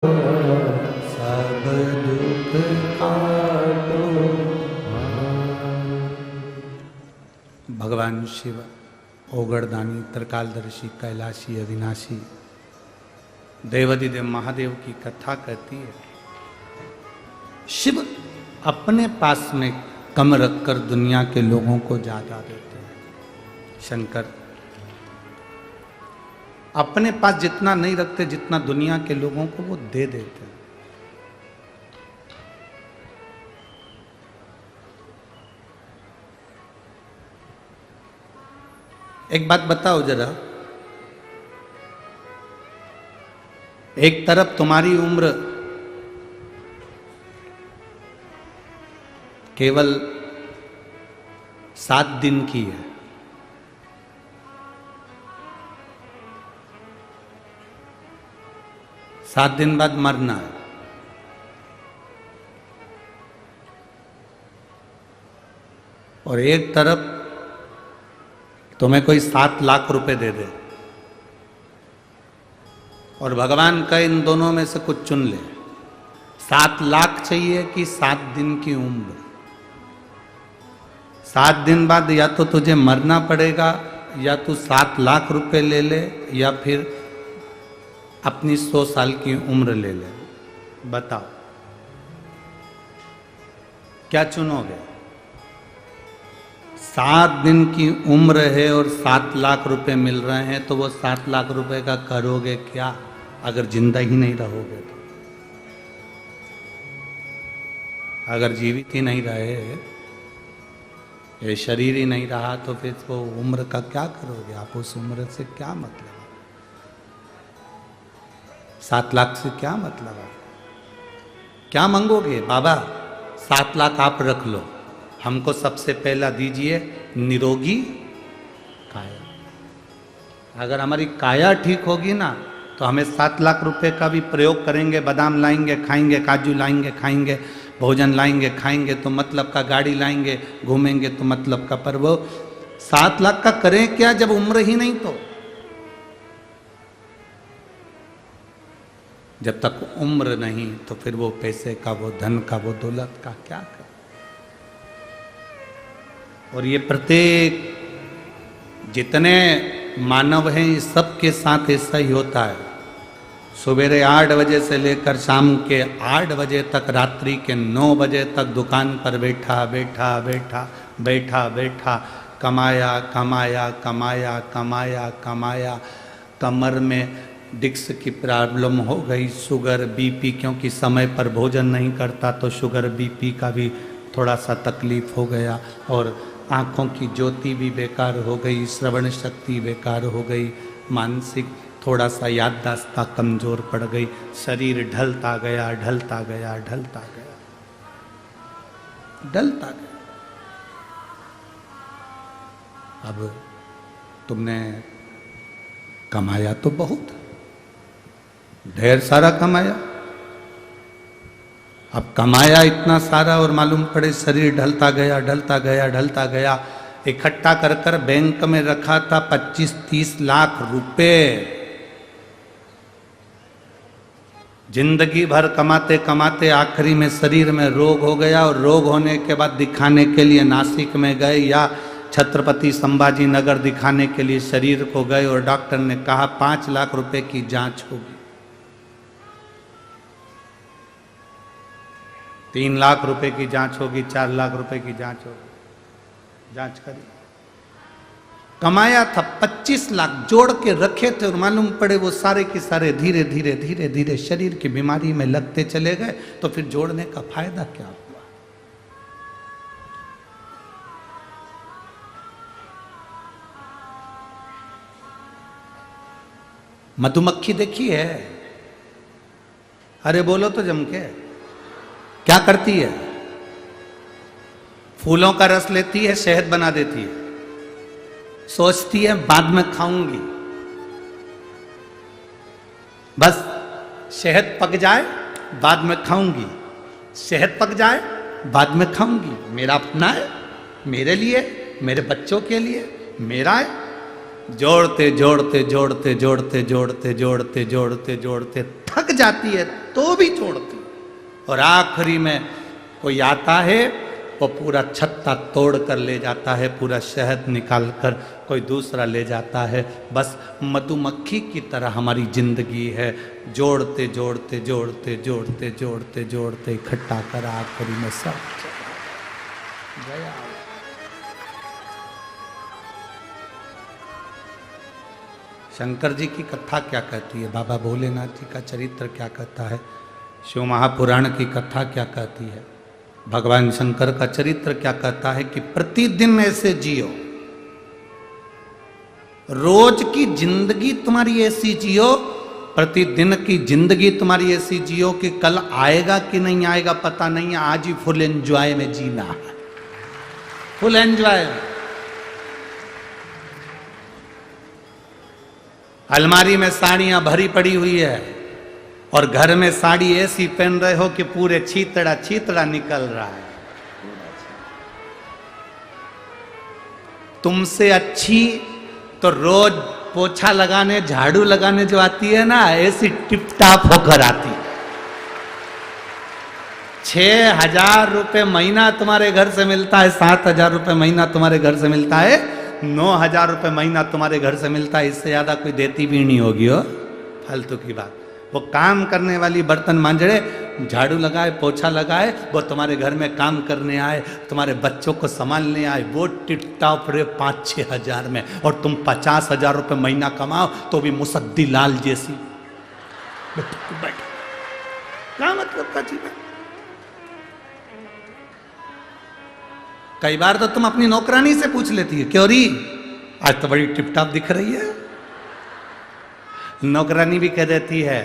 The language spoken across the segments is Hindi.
सब दुख काटो। भगवान शिव ओगरदानी त्रिकालदर्शी कैलाशी अविनाशी देवाधिदेव महादेव की कथा कहती है। शिव अपने पास में कम रखकर दुनिया के लोगों को ज्यादा देते हैं। शंकर अपने पास जितना नहीं रखते जितना दुनिया के लोगों को वो दे देते हैं। एक बात बताओ जरा, एक तरफ तुम्हारी उम्र केवल 7 दिन की है, सात दिन बाद मरना है, और एक तरफ तुम्हें कोई 7 लाख रुपए दे दे और भगवान का इन दोनों में से कुछ चुन ले। 7 लाख चाहिए कि 7 दिन की उम्र? 7 दिन बाद या तो तुझे मरना पड़ेगा, या तू 7 लाख रुपए ले ले, या फिर अपनी 100 साल की उम्र ले ले। बताओ क्या चुनोगे? 7 दिन की उम्र है और 7 लाख रुपए मिल रहे हैं, तो वो 7 लाख रुपए का करोगे क्या अगर जिंदा ही नहीं रहोगे तो? अगर जीवित ही नहीं रहे, ये शरीर ही नहीं रहा, तो फिर वो उम्र का क्या करोगे आप? उस उम्र से क्या मतलब? 7 लाख से क्या मतलब है? क्या मांगोगे? बाबा 7 लाख आप रख लो, हमको सबसे पहला दीजिए निरोगी काया। अगर हमारी काया ठीक होगी ना, तो हमें 7 लाख रुपए का भी प्रयोग करेंगे। बादाम लाएंगे खाएंगे, काजू लाएंगे खाएंगे, भोजन लाएंगे खाएंगे, तो मतलब का गाड़ी लाएंगे घूमेंगे, तो मतलब का। पर वो 7 लाख का करें क्या जब उम्र ही नहीं? तो जब तक उम्र नहीं, तो फिर वो पैसे का, वो धन का, वो दौलत का क्या कर? और ये प्रत्येक जितने मानव हैं, इस सब के साथ ऐसा ही होता है। सवेरे 8 बजे से लेकर शाम के 8 बजे तक, रात्रि के 9 बजे तक दुकान पर बैठा बैठा बैठा बैठा बैठा कमाया कमाया कमाया कमाया कमाया। कमर में डिस्क की प्रॉब्लम हो गई, शुगर बीपी, क्योंकि समय पर भोजन नहीं करता तो शुगर बीपी का भी थोड़ा सा तकलीफ हो गया, और आँखों की ज्योति भी बेकार हो गई, श्रवण शक्ति बेकार हो गई, मानसिक थोड़ा सा याददाश्त कमजोर पड़ गई, शरीर ढलता गया ढलता गया ढलता गया ढलता गया। अब तुमने कमाया तो बहुत, ढेर सारा कमाया। अब कमाया इतना सारा और मालूम पड़े शरीर ढलता गया ढलता गया ढलता गया। इकट्ठा कर कर बैंक में रखा था 25-30 लाख रुपए। जिंदगी भर कमाते कमाते आखिरी में शरीर में रोग हो गया, और रोग होने के बाद दिखाने के लिए नासिक में गए या छत्रपति संभाजी नगर दिखाने के लिए शरीर को गए, और डॉक्टर ने कहा 5 लाख रुपए की जांच होगी। 3 लाख रुपए की जांच होगी, 4 लाख रुपए की जांच होगी। जांच करी, कमाया था 25 लाख, जोड़ के रखे थे, और मालूम पड़े वो सारे के सारे धीरे धीरे धीरे धीरे शरीर की बीमारी में लगते चले गए। तो फिर जोड़ने का फायदा क्या हुआ? मधुमक्खी देखी है? अरे बोलो तो जम के। क्या करती है? फूलों का रस लेती है, शहद बना देती है, सोचती है बाद में खाऊंगी। बस शहद पक जाए बाद में खाऊंगी, शहद पक जाए बाद में खाऊंगी। मेरा अपना है, मेरे लिए, मेरे बच्चों के लिए, मेरा है। जोड़ते जोड़ते जोड़ते जोड़ते जोड़ते जोड़ते जोड़ते जोड़ते थक जाती है, तो भी जोड़ती, और आखिरी में कोई आता है वो पूरा छत्ता तोड़ कर ले जाता है, पूरा शहद निकाल कर कोई दूसरा ले जाता है। बस मधुमक्खी की तरह हमारी जिंदगी है, जोड़ते जोड़ते जोड़ते जोड़ते जोड़ते जोड़ते इकट्ठा कर आखिरी में सब गया। शंकर जी की कथा क्या कहती है, बाबा भोलेनाथ जी का चरित्र क्या कहता है, शिव महापुराण की कथा क्या कहती है, भगवान शंकर का चरित्र क्या कहता है कि प्रतिदिन ऐसे जियो, रोज की जिंदगी तुम्हारी ऐसी जियो, प्रतिदिन की जिंदगी तुम्हारी ऐसी जियो कि कल आएगा कि नहीं आएगा पता नहीं है, आज ही फुल एंजॉय में जीना है, फुल एंजॉय। अलमारी में साड़ियां भरी पड़ी हुई है और घर में साड़ी ऐसी पहन रहे हो कि पूरे छीतड़ा छीतड़ा निकल रहा है। तुमसे अच्छी तो रोज पोछा लगाने झाड़ू लगाने जो आती है ना, ऐसी टिपटाप होकर आती। 6,000 रुपये महीना तुम्हारे घर से मिलता है, 7,000 रुपये महीना तुम्हारे घर से मिलता है, 9,000 रुपये महीना तुम्हारे घर से मिलता है, इससे ज्यादा कोई देती भी नहीं होगी हो, फालतू की बात। वो काम करने वाली बर्तन मांजड़े, झाड़ू लगाए पोछा लगाए, वो तुम्हारे घर में काम करने आए, तुम्हारे बच्चों को संभालने आए, वो टिपटाप रे 5-6 हजार में, और तुम 50,000 रुपये महीना कमाओ तो भी मुसद्दी लाल जैसी। क्या मतलब का जीवन। कई बार तो तुम अपनी नौकरानी से पूछ लेती है, क्यों री आज तो बड़ी टिपटाप दिख रही है। नौकरानी भी कह देती है,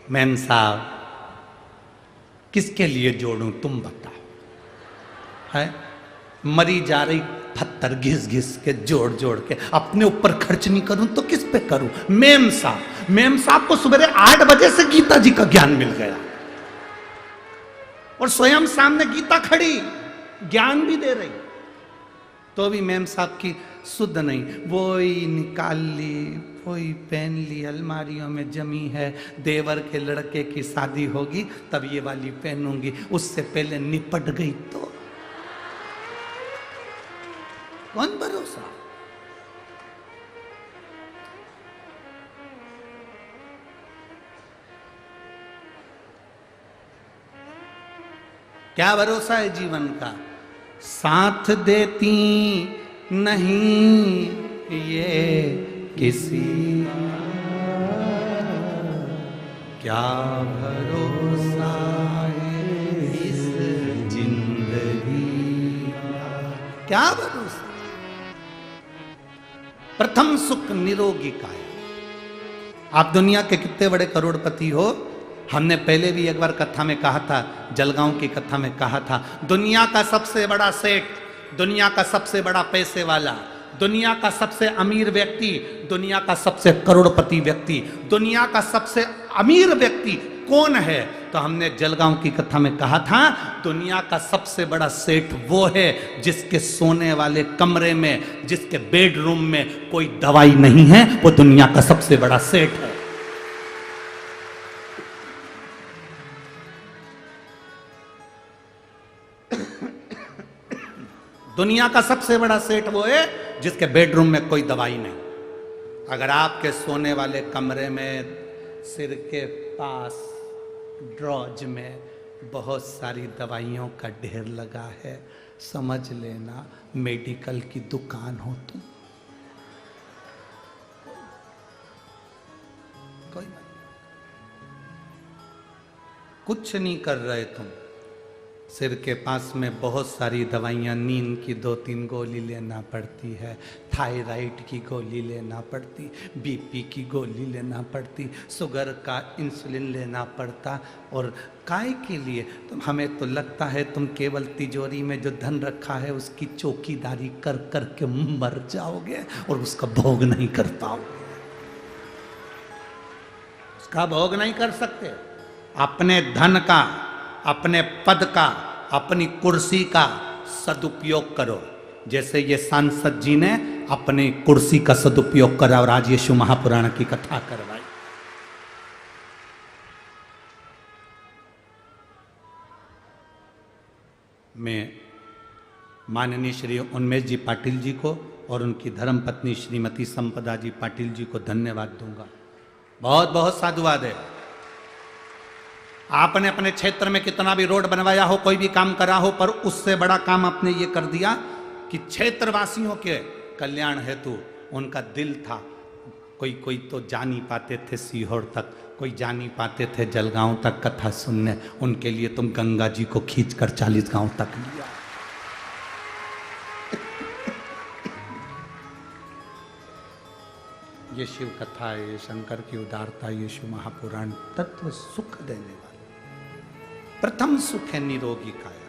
मैम साहब किसके लिए जोड़ूं तुम बताओ, है मरी जा रही पत्थर घिस घिस के जोड़ जोड़ के, अपने ऊपर खर्च नहीं करूं तो किस पे करूं। मैम साहब को सुबह 8 बजे से गीता जी का ज्ञान मिल गया और स्वयं सामने गीता खड़ी ज्ञान भी दे रही, तो भी मैम साहब की शुद्ध नहीं, वही निकाल ली, वही पहन ली, अलमारियों में जमी है, देवर के लड़के की शादी होगी तब ये वाली पहनूंगी, उससे पहले निपट गई तो कौन भरोसा। क्या भरोसा है जीवन का। साथ देती नहीं ये किसी, क्या भरोसा है इस जिंदगी का, क्या भरोसा। प्रथम सुख निरोगी काया। आप दुनिया के कितने बड़े करोड़पति हो, हमने पहले भी एक बार कथा में कहा था, जलगांव की कथा में कहा था, दुनिया का सबसे बड़ा सेठ, दुनिया का सबसे बड़ा पैसे वाला, दुनिया का सबसे अमीर व्यक्ति, दुनिया का सबसे करोड़पति व्यक्ति, दुनिया का सबसे अमीर व्यक्ति कौन है। तो हमने जलगांव की कथा में कहा था, दुनिया का सबसे बड़ा सेठ वो है जिसके सोने वाले कमरे में, जिसके बेडरूम में कोई दवाई नहीं है, वो दुनिया का सबसे बड़ा सेठ है। दुनिया का सबसे बड़ा सेठ वो है जिसके बेडरूम में कोई दवाई नहीं। अगर आपके सोने वाले कमरे में सिर के पास ड्रॉज में बहुत सारी दवाइयों का ढेर लगा है, समझ लेना मेडिकल की दुकान हो तुम। कोई बात, कुछ नहीं कर रहे तुम, सिर के पास में बहुत सारी दवाइयाँ, नींद की 2-3 गोली लेना पड़ती है, थायराइड की गोली लेना पड़ती, बीपी की गोली लेना पड़ती, शुगर का इंसुलिन लेना पड़ता। और काय के लिए? तो हमें तो लगता है तुम केवल तिजोरी में जो धन रखा है उसकी चौकीदारी कर कर के मर जाओगे और उसका भोग नहीं कर पाओगे, उसका भोग नहीं कर सकते। अपने धन का, अपने पद का, अपनी कुर्सी का सदुपयोग करो, जैसे ये सांसद जी ने अपनी कुर्सी का सदुपयोग करा और आज ये शिव महापुराण की कथा करवाई। मैं माननीय श्री उन्मेष जी पाटिल जी को और उनकी धर्मपत्नी श्रीमती संपदा जी पाटिल जी को धन्यवाद दूंगा। बहुत बहुत साधुवाद है। आपने अपने क्षेत्र में कितना भी रोड बनवाया हो, कोई भी काम करा हो, पर उससे बड़ा काम आपने ये कर दिया कि क्षेत्रवासियों के कल्याण हेतु उनका दिल था। कोई कोई तो जा नहीं पाते थे सीहोर तक, कोई जा नहीं पाते थे जलगांव तक कथा सुनने, उनके लिए तुम गंगा जी को खींचकर 40 गांव तक लिया। ये शिव कथा है, ये शंकर की उदारता, ये शिव महापुराण तत्व सुख देने वाले। प्रथम सुख है निरोगी काया।